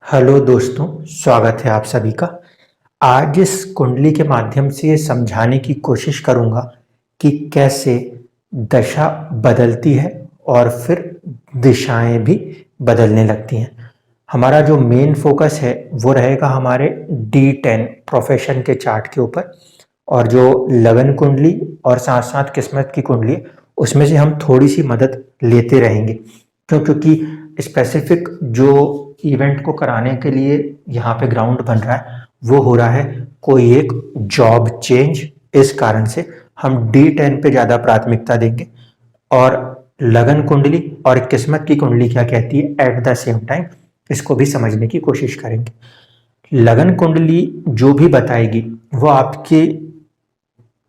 Hello दोस्तों, स्वागत है आप सभी का। आज इस कुंडली के माध्यम से ये समझाने की कोशिश करूंगा कि कैसे दशा बदलती है और फिर दिशाएं भी बदलने लगती हैं। हमारा जो मेन फोकस है वो रहेगा हमारे D10 प्रोफेशन के चार्ट के ऊपर, और जो लगन कुंडली और साथ साथ किस्मत की कुंडली है, उसमें से हम थोड़ी सी मदद लेते रहेंगे। क्योंकि स्पेसिफिक जो इवेंट को कराने के लिए यहाँ पे ग्राउंड बन रहा है वो हो रहा है कोई एक जॉब चेंज। इस कारण से हम D10 पे ज़्यादा प्राथमिकता देंगे और लगन कुंडली और किस्मत की कुंडली क्या कहती है एट द सेम टाइम इसको भी समझने की कोशिश करेंगे। लगन कुंडली जो भी बताएगी वो आपकी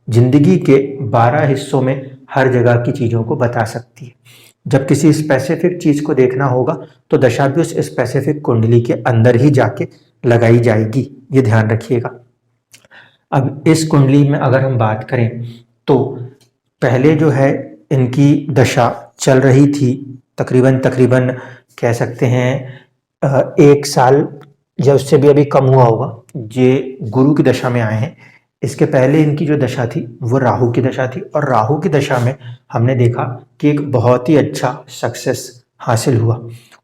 जिंदगी के 12 हिस्सों में हर जगह की चीज़ों को बता सकती है। जब किसी स्पेसिफिक चीज़ को देखना होगा तो दशा भी उस स्पेसिफिक कुंडली के अंदर ही जाके लगाई जाएगी, ये ध्यान रखिएगा। अब इस कुंडली में अगर हम बात करें तो पहले जो है इनकी दशा चल रही थी तकरीबन तकरीबन कह सकते हैं 1 साल या उससे भी अभी कम हुआ होगा। ये गुरु की दशा में आए हैं। इसके पहले इनकी जो दशा थी वो राहु की दशा थी, और राहु की दशा में हमने देखा कि एक बहुत ही अच्छा सक्सेस हासिल हुआ।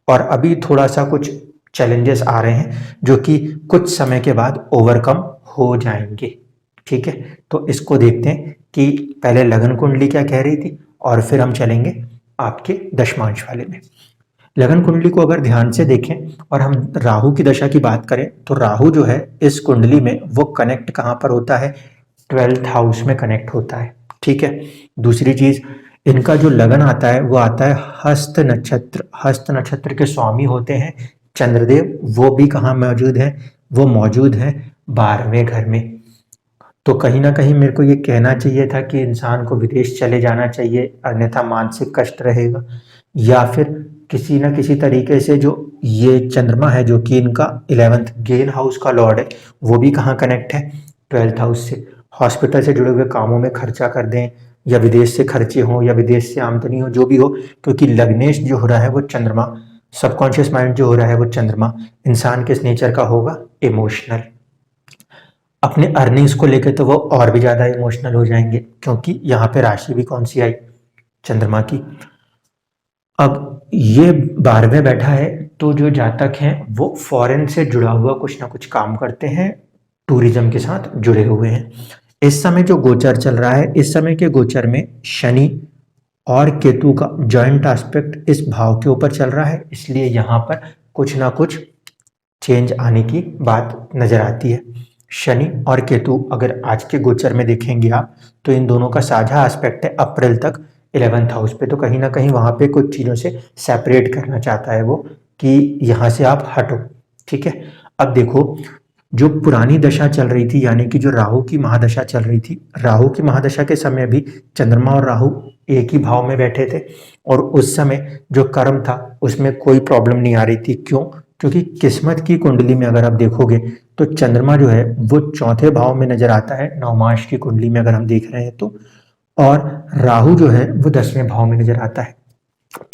और अभी थोड़ा सा कुछ चैलेंजेस आ रहे हैं जो कि कुछ समय के बाद ओवरकम हो जाएंगे। ठीक है, तो इसको देखते हैं कि पहले लगन कुंडली क्या कह रही थी और फिर हम चलेंगे आपके दशमांश वाले में। लगन कुंडली को अगर ध्यान से देखें और हम राहु की दशा की बात करें तो राहु जो है इस कुंडली में वो कनेक्ट कहाँ पर होता है, 12th हाउस में कनेक्ट होता है। ठीक है, दूसरी चीज इनका जो लगन आता है वो आता है हस्त नक्षत्र। हस्त नक्षत्र के स्वामी होते हैं चंद्रदेव, वो भी कहाँ मौजूद है, वो मौजूद है 12वें घर में। तो कहीं ना कहीं मेरे को ये कहना चाहिए था कि इंसान को विदेश चले जाना चाहिए, अन्यथा मानसिक कष्ट रहेगा। या फिर किसी ना किसी तरीके से जो ये चंद्रमा है जो कि इनका 11th गेन हाउस का लॉर्ड है, वो भी कहाँ कनेक्ट है, 12th हाउस से। हॉस्पिटल से जुड़े हुए कामों में खर्चा कर दें, या विदेश से खर्चे हों, या विदेश से आमदनी हो, जो भी हो, क्योंकि लग्नेश जो हो रहा है वो चंद्रमा, सबकॉन्शियस माइंड जो हो रहा है वो चंद्रमा इंसान किस नेचर का होगा, इमोशनल। अपने अर्निंग्स को लेकर तो वो और भी ज़्यादा इमोशनल हो जाएंगे, क्योंकि यहाँ पे राशि भी कौन सी आई, चंद्रमा की। अब ये 12वें बैठा है, तो जो जातक हैं वो फॉरेन से जुड़ा हुआ कुछ ना कुछ काम करते हैं, टूरिज्म के साथ जुड़े हुए हैं। इस समय जो गोचर चल रहा है, इस समय के गोचर में शनि और केतु का जॉइंट एस्पेक्ट इस भाव के ऊपर चल रहा है, इसलिए यहाँ पर कुछ ना कुछ चेंज आने की बात नजर आती है। शनि और केतु अगर आज के गोचर में देखेंगे आप तो इन दोनों का साझा एस्पेक्ट है अप्रैल तक 11th हाउस पे। तो कहीं ना कहीं वहां पे कुछ चीज़ों से सेपरेट करना चाहता है वो कि यहाँ से आप हटो। ठीक है, अब देखो जो पुरानी दशा चल रही थी, यानी कि जो राहु की महादशा चल रही थी, राहु की महादशा के समय भी चंद्रमा और राहु एक ही भाव में बैठे थे, और उस समय जो कर्म था उसमें कोई प्रॉब्लम नहीं आ रही थी। क्यों? क्योंकि किस्मत की कुंडली में अगर आप देखोगे तो चंद्रमा जो है वो चौथे भाव में नजर आता है, नवमांश की कुंडली में अगर हम देख रहे हैं तो, और राहु जो है वो 10वें भाव में नजर आता है।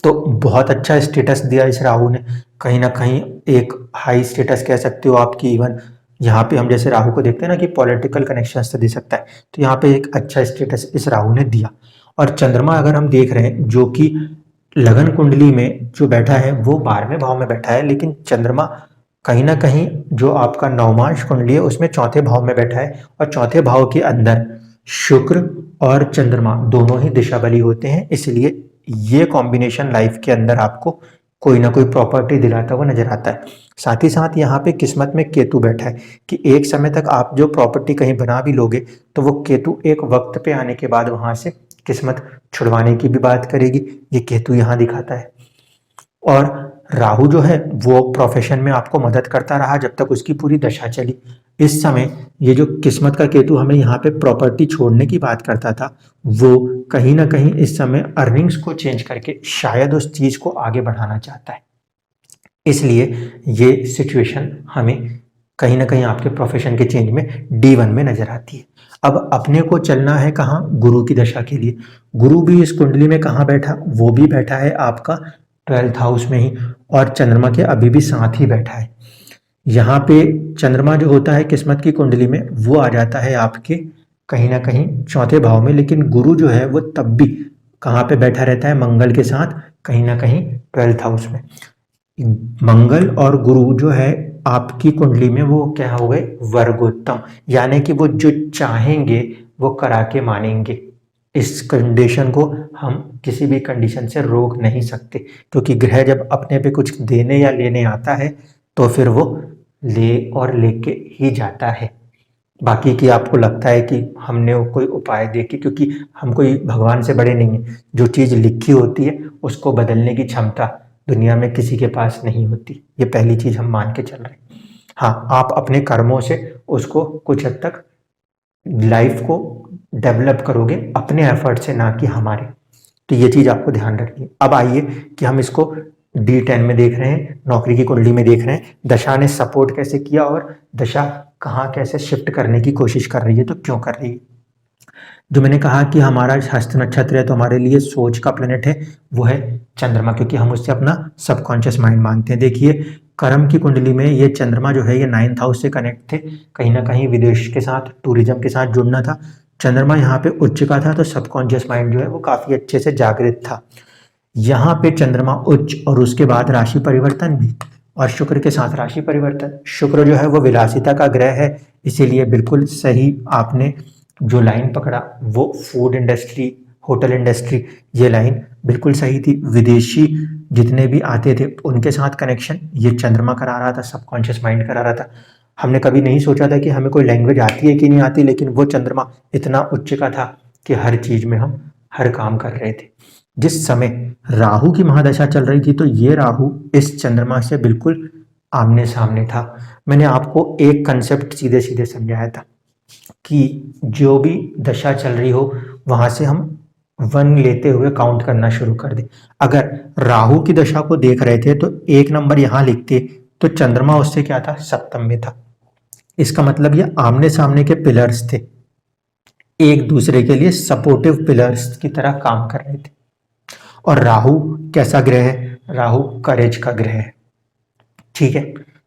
तो बहुत अच्छा स्टेटस दिया इस राहु ने, कहीं ना कहीं एक हाई स्टेटस कह सकते हो आपकी। इवन यहाँ पे हम जैसे राहु को देखते हैं ना कि पॉलिटिकल कनेक्शन से दे सकता है, तो यहाँ पे एक अच्छा स्टेटस इस राहु ने दिया। और चंद्रमा अगर हम देख रहे हैं जो कि लगन कुंडली में जो बैठा है वो 12वें भाव में बैठा है, लेकिन चंद्रमा कहीं ना कहीं जो आपका नवमांश कुंडली है उसमें चौथे भाव में बैठा है, और चौथे भाव के अंदर शुक्र और चंद्रमा दोनों ही दिशा बली होते हैं, इसलिए ये कॉम्बिनेशन लाइफ के अंदर आपको कोई ना कोई प्रॉपर्टी दिलाता हुआ नजर आता है। साथ ही साथ यहाँ पे किस्मत में केतु बैठा है कि एक समय तक आप जो प्रॉपर्टी कहीं बना भी लोगे तो वो केतु एक वक्त पे आने के बाद वहां से किस्मत छुड़वाने की भी बात करेगी, ये केतु यहाँ दिखाता है। और राहु जो है वो प्रोफेशन में आपको मदद करता रहा जब तक उसकी पूरी दशा चली। इस समय ये जो किस्मत का केतु हमें यहाँ पे प्रॉपर्टी छोड़ने की बात करता था, वो कहीं ना कहीं इस समय अर्निंग्स को चेंज करके शायद उस चीज को आगे बढ़ाना चाहता है। इसलिए ये सिचुएशन हमें कहीं ना कहीं आपके प्रोफेशन के चेंज में D1 में नजर आती है। अब अपने को चलना है कहाँ, गुरु की दशा के लिए। गुरु भी इस कुंडली में कहाँ बैठा, वो भी बैठा है आपका 12th हाउस में ही, और चंद्रमा के अभी भी साथ ही बैठा है। यहाँ पे चंद्रमा जो होता है किस्मत की कुंडली में वो आ जाता है आपके कहीं ना कहीं चौथे भाव में, लेकिन गुरु जो है वो तब भी कहाँ पे बैठा रहता है, मंगल के साथ कहीं ना कहीं 12th हाउस में। मंगल और गुरु जो है आपकी कुंडली में वो क्या हो गए, वर्गोत्तम, यानी कि वो जो चाहेंगे वो करा के मानेंगे। इस कंडीशन को हम किसी भी कंडीशन से रोक नहीं सकते, क्योंकि ग्रह जब अपने पे कुछ देने या लेने आता है तो फिर वो ले और लेके ही जाता है। बाकी की आपको लगता है कि हमने वो कोई उपाय देखे, क्योंकि हम कोई भगवान से बड़े नहीं हैं। जो चीज़ लिखी होती है उसको बदलने की क्षमता दुनिया में किसी के पास नहीं होती। ये पहली चीज़ हम मान के चल रहे हैं। हाँ, आप अपने कर्मों से उसको कुछ हद तक लाइफ को डेवलप करोगे अपने एफर्ट से, ना कि हमारे। तो ये चीज़ आपको ध्यान रखनी है। अब आइए कि हम इसको D10 में देख रहे हैं, नौकरी की कुंडली में देख रहे हैं, दशा ने सपोर्ट कैसे किया और दशा कहाँ कैसे शिफ्ट करने की कोशिश कर रही है, तो क्यों कर रही है। जो मैंने कहा कि हमारा हस्त नक्षत्र है तो हमारे लिए सोच का प्लेनेट है, वो है चंद्रमा, क्योंकि हम उससे अपना सबकॉन्शियस माइंड मानते हैं। देखिए कर्म की कुंडली में ये चंद्रमा जो है ये 9th हाउस से कनेक्ट थे, कहीं ना कहीं विदेश के साथ, टूरिज्म के साथ जुड़ना था। चंद्रमा यहाँ पे उच्च का था, तो सबकॉन्शियस माइंड जो है वो काफी अच्छे से जागृत था। यहाँ पे चंद्रमा उच्च और उसके बाद राशि परिवर्तन भी, और शुक्र के साथ राशि परिवर्तन। शुक्र जो है वो विलासिता का ग्रह है, इसीलिए बिल्कुल सही आपने जो लाइन पकड़ा वो फूड इंडस्ट्री, होटल इंडस्ट्री, ये लाइन बिल्कुल सही थी। विदेशी जितने भी आते थे उनके साथ कनेक्शन ये चंद्रमा करा रहा था, सबकॉन्शियस माइंड करा रहा था। हमने कभी नहीं सोचा था कि हमें कोई लैंग्वेज आती है कि नहीं आती, लेकिन वो चंद्रमा इतना उच्च का था कि हर चीज में हम हर काम कर रहे थे। जिस समय राहु की महादशा चल रही थी तो ये राहु इस चंद्रमा से बिल्कुल आमने सामने था। मैंने आपको एक कंसेप्ट सीधे सीधे समझाया था कि जो भी दशा चल रही हो वहां से हम 1 लेते हुए काउंट करना शुरू कर दें। अगर राहु की दशा को देख रहे थे तो 1 नंबर यहां लिखते तो चंद्रमा उससे क्या था, सप्तम में था। इसका मतलब ये आमने सामने के पिलर्स थे, एक दूसरे के लिए सपोर्टिव पिलर्स की तरह काम कर रहे थे। और राहु कैसा ग्रह है, राहु करेज का ग्रह है, ठीक है।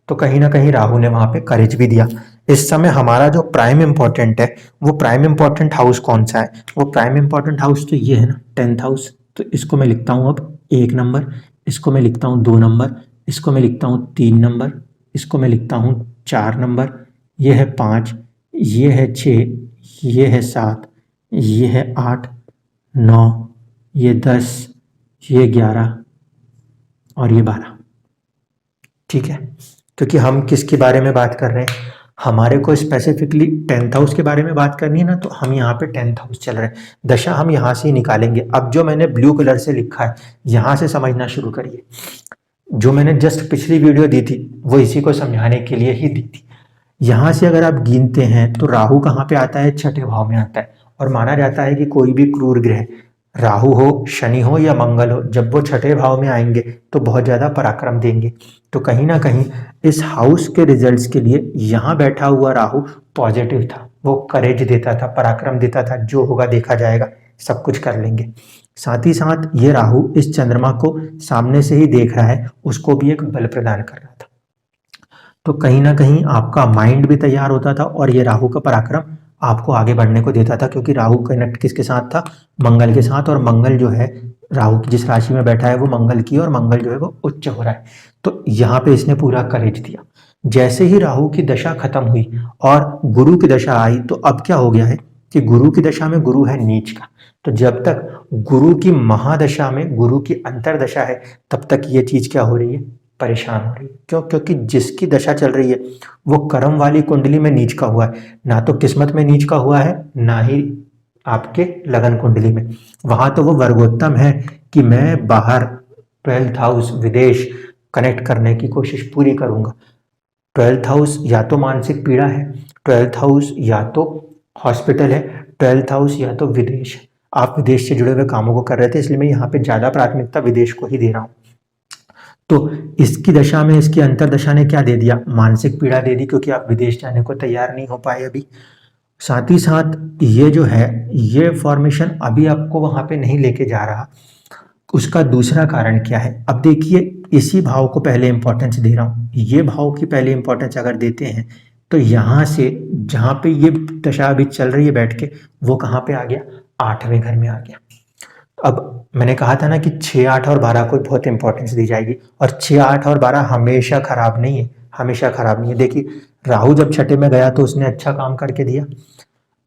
तो कहीं ना कहीं राहु ने वहां पे करेज भी दिया। इस समय हमारा जो प्राइम इंपॉर्टेंट है, वो प्राइम इंपॉर्टेंट हाउस कौन सा है, वो प्राइम इंपॉर्टेंट हाउस तो ये है ना, 10th हाउस। तो इसको मैं लिखता हूं अब 1 नंबर, इसको मैं लिखता हूं 2 नंबर, इसको मैं लिखता हूं 3 नंबर, इसको मैं लिखता हूं 4 नंबर, ये है 5, ये है 6, ये है 7, ये है 8, 9, ये 10, ये 11 और ये 12, ठीक है। क्योंकि हम किसके बारे में बात कर रहे हैं, हमारे को स्पेसिफिकली 10th हाउस के बारे में बात करनी है ना, तो हम यहाँ पे 10th हाउस चल रहे हैं, दशा हम यहाँ से ही निकालेंगे। अब जो मैंने ब्लू कलर से लिखा है यहाँ से समझना शुरू करिए। जो मैंने जस्ट पिछली वीडियो दी थी वो इसी को समझाने के लिए ही दी थी। यहाँ से अगर आप गिनते हैं तो राहु कहाँ पे आता है, छठे भाव में आता है। और माना जाता है कि कोई भी क्रूर ग्रह, राहु हो, शनि हो या मंगल हो, जब वो छठे भाव में आएंगे तो बहुत ज्यादा पराक्रम देंगे। तो कहीं ना कहीं इस हाउस के रिजल्ट्स के लिए यहाँ बैठा हुआ राहु पॉजिटिव था, वो करेज देता था, पराक्रम देता था, जो होगा देखा जाएगा, सब कुछ कर लेंगे। साथ ही साथ ये राहु इस चंद्रमा को सामने से ही देख रहा है, उसको भी एक बल प्रदान कर रहा था। तो कहीं ना कहीं आपका माइंड भी तैयार होता था और ये राहु का पराक्रम आपको आगे बढ़ने को देता था, क्योंकि राहु कनेक्ट किसके साथ था, मंगल के साथ। और मंगल जो है राहु की जिस राशि में बैठा है वो मंगल की, और मंगल जो है वो उच्च हो रहा है। तो यहाँ पे इसने पूरा करेज दिया। जैसे ही राहु की दशा खत्म हुई और गुरु की दशा आई, तो अब क्या हो गया है कि गुरु की दशा में गुरु है नीच का। तो जब तक गुरु की महादशा में गुरु की अंतरदशा है तब तक ये चीज क्या हो रही है, परेशान हो रही है। क्यों, क्योंकि जिसकी दशा चल रही है वो कर्म वाली कुंडली में नीच का हुआ है, ना तो किस्मत में नीच का हुआ है, ना ही आपके लगन कुंडली में। वहां तो वो वर्गोत्तम है कि मैं बाहर 12th हाउस विदेश कनेक्ट करने की कोशिश पूरी करूंगा। 12th हाउस या तो मानसिक पीड़ा है, 12th हाउस या तो हॉस्पिटल है, 12th हाउस या तो विदेश है। आप विदेश से जुड़े हुए कामों को कर रहे थे, इसलिए मैं यहाँ पे ज्यादा प्राथमिकता विदेश को ही दे रहा हूँ। तो इसकी दशा में इसकी अंतरदशा ने क्या दे दिया, मानसिक पीड़ा दे दी, क्योंकि आप विदेश जाने को तैयार नहीं हो पाए अभी। साथ ही साथ ये जो है ये फॉर्मेशन अभी आपको वहां पे नहीं लेके जा रहा। उसका दूसरा कारण क्या है, अब देखिए इसी भाव को पहले इंपॉर्टेंस दे रहा हूँ। ये भाव की पहले इंपॉर्टेंस अगर देते हैं तो यहाँ से जहाँ पे ये दशा अभी चल रही है बैठ के, वो कहाँ पे आ गया, 8वें घर में आ गया। अब मैंने कहा था ना कि 6, 8 और 12 को बहुत इंपॉर्टेंस दी जाएगी, और 6, 8 और 12 हमेशा खराब नहीं है, हमेशा खराब नहीं है। देखिए राहु जब छठे में गया तो उसने अच्छा काम करके दिया।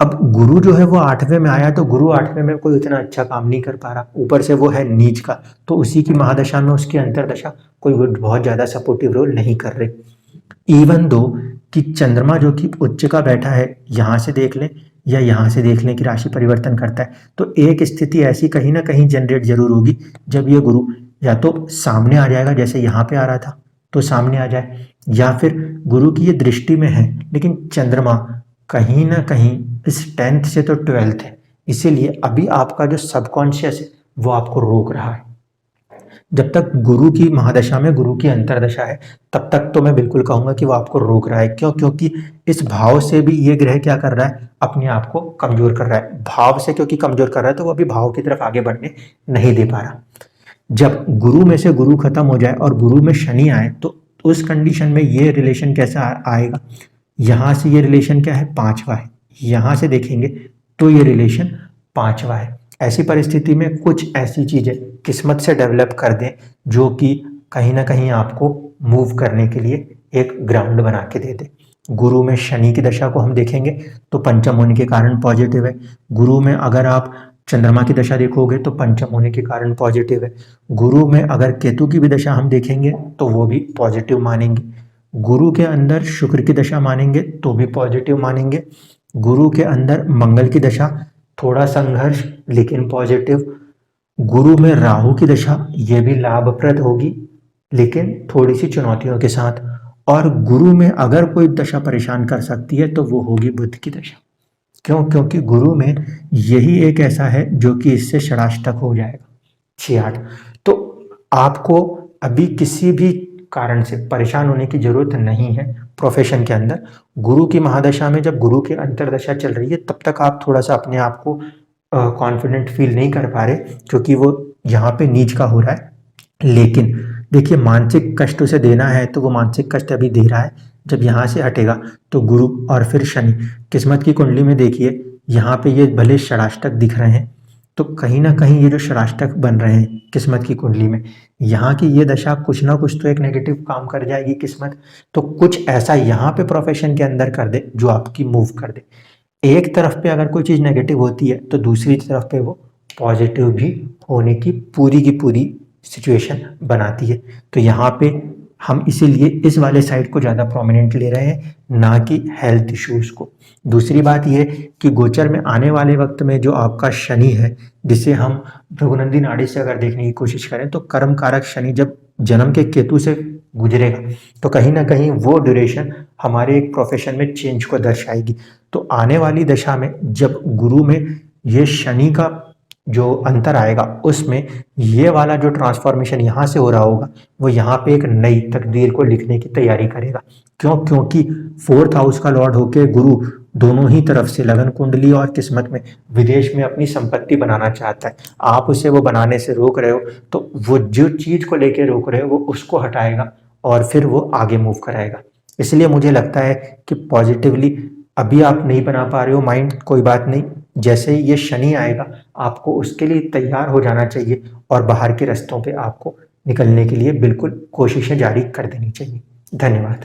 अब गुरु जो है वो 8वें में आया, तो गुरु 8वें में कोई उतना अच्छा काम नहीं कर पा रहा, ऊपर से वो है नीच का, तो उसी की महादशा में उसकी अंतरदशा कोई बहुत ज्यादा सपोर्टिव रोल नहीं कर रही। इवन दो कि चंद्रमा जो कि उच्च का बैठा है, यहाँ से देख लें या यहाँ से देख लें कि राशि परिवर्तन करता है, तो एक स्थिति ऐसी कहीं ना कहीं जनरेट जरूर होगी जब ये गुरु या तो सामने आ जाएगा, जैसे यहाँ पे आ रहा था तो सामने आ जाए, या फिर गुरु की ये दृष्टि में है लेकिन चंद्रमा कहीं ना कहीं इस 10th से तो 12th है, इसीलिए अभी आपका जो सबकॉन्शियस है वो आपको रोक रहा है। जब तक गुरु की महादशा में गुरु की अंतरदशा है तब तक तो मैं बिल्कुल कहूंगा कि वो आपको रोक रहा है। क्यों? क्योंकि इस भाव से भी ये ग्रह क्या कर रहा है, अपने आप को कमजोर कर रहा है। भाव से क्योंकि कमजोर कर रहा है तो वो अभी भाव की तरफ आगे बढ़ने नहीं दे पा रहा। जब गुरु में से गुरु खत्म हो जाए और गुरु में शनि आए तो उस कंडीशन में ये रिलेशन कैसा आएगा, यहां से ये रिलेशन क्या है, 5वां है, यहां से देखेंगे तो ये रिलेशन 5वां है। ऐसी परिस्थिति में कुछ ऐसी चीजें किस्मत से डेवलप कर दें जो कि कहीं ना कहीं आपको मूव करने के लिए एक ग्राउंड बना के दे दे। गुरु में शनि की दशा को हम देखेंगे तो पंचम होने के कारण पॉजिटिव है। गुरु में अगर आप चंद्रमा की दशा देखोगे तो पंचम होने के कारण पॉजिटिव है। गुरु में अगर केतु की भी दशा हम देखेंगे तो वो भी पॉजिटिव मानेंगे। गुरु के अंदर शुक्र की दशा मानेंगे तो भी पॉजिटिव मानेंगे। गुरु के अंदर मंगल की दशा थोड़ा संघर्ष लेकिन पॉजिटिव। गुरु में राहु की दशा ये भी लाभप्रद होगी लेकिन थोड़ी सी चुनौतियों के साथ। और गुरु में अगर कोई दशा परेशान कर सकती है तो वो होगी बुध की दशा। क्यों? क्योंकि गुरु में यही एक ऐसा है जो कि इससे षडाष्टक हो जाएगा 6-8। तो आपको अभी किसी भी कारण से परेशान होने की जरूरत नहीं है। प्रोफेशन के अंदर गुरु की महादशा में जब गुरु की अंतरदशा चल रही है तब तक आप थोड़ा सा अपने आप को कॉन्फिडेंट फील नहीं कर पा रहे क्योंकि वो यहाँ पे नीच का हो रहा है। लेकिन देखिए मानसिक कष्ट उसे देना है तो वो मानसिक कष्ट अभी दे रहा है। जब यहाँ से हटेगा तो गुरु और फिर शनि, किस्मत की कुंडली में देखिए यहाँ पे ये भले षडाष्टक दिख रहे हैं तो कहीं ना कहीं ये जो षडाष्टक बन रहे हैं किस्मत की कुंडली में, यहाँ की ये दशा कुछ ना कुछ तो एक नेगेटिव काम कर जाएगी किस्मत। तो कुछ ऐसा यहाँ पे प्रोफेशन के अंदर कर दे जो आपकी मूव कर दे। एक तरफ पे अगर कोई चीज नेगेटिव होती है तो दूसरी तरफ पे वो पॉजिटिव भी होने की पूरी सिचुएशन बनाती है। तो यहाँ पे हम इसीलिए इस वाले साइड को ज़्यादा प्रोमिनेंट ले रहे हैं, ना कि हेल्थ इश्यूज को। दूसरी बात यह कि गोचर में आने वाले वक्त में जो आपका शनि है, जिसे हम भृगुनंदी नाड़ी से अगर देखने की कोशिश करें तो कर्म कारक शनि जब जन्म के केतु से गुजरेगा तो कहीं ना कहीं वो ड्यूरेशन हमारे एक प्रोफेशन में चेंज को दर्शाएगी। तो आने वाली दशा में जब गुरु में ये शनि का जो अंतर आएगा उसमें ये वाला जो ट्रांसफॉर्मेशन यहाँ से हो रहा होगा वो यहाँ पे एक नई तकदीर को लिखने की तैयारी करेगा। क्यों? क्योंकि 4th हाउस का लॉर्ड होके गुरु दोनों ही तरफ से लगन कुंडली और किस्मत में विदेश में अपनी संपत्ति बनाना चाहता है। आप उसे वो बनाने से रोक रहे हो तो वो जो चीज को लेके रोक रहे हो वो उसको हटाएगा और फिर वो आगे मूव कराएगा। इसलिए मुझे लगता है कि पॉजिटिवली अभी आप नहीं बना पा रहे हो माइंड, कोई बात नहीं, जैसे ही ये शनि आएगा आपको उसके लिए तैयार हो जाना चाहिए और बाहर के रास्तों पे आपको निकलने के लिए बिल्कुल कोशिशें जारी कर देनी चाहिए। धन्यवाद।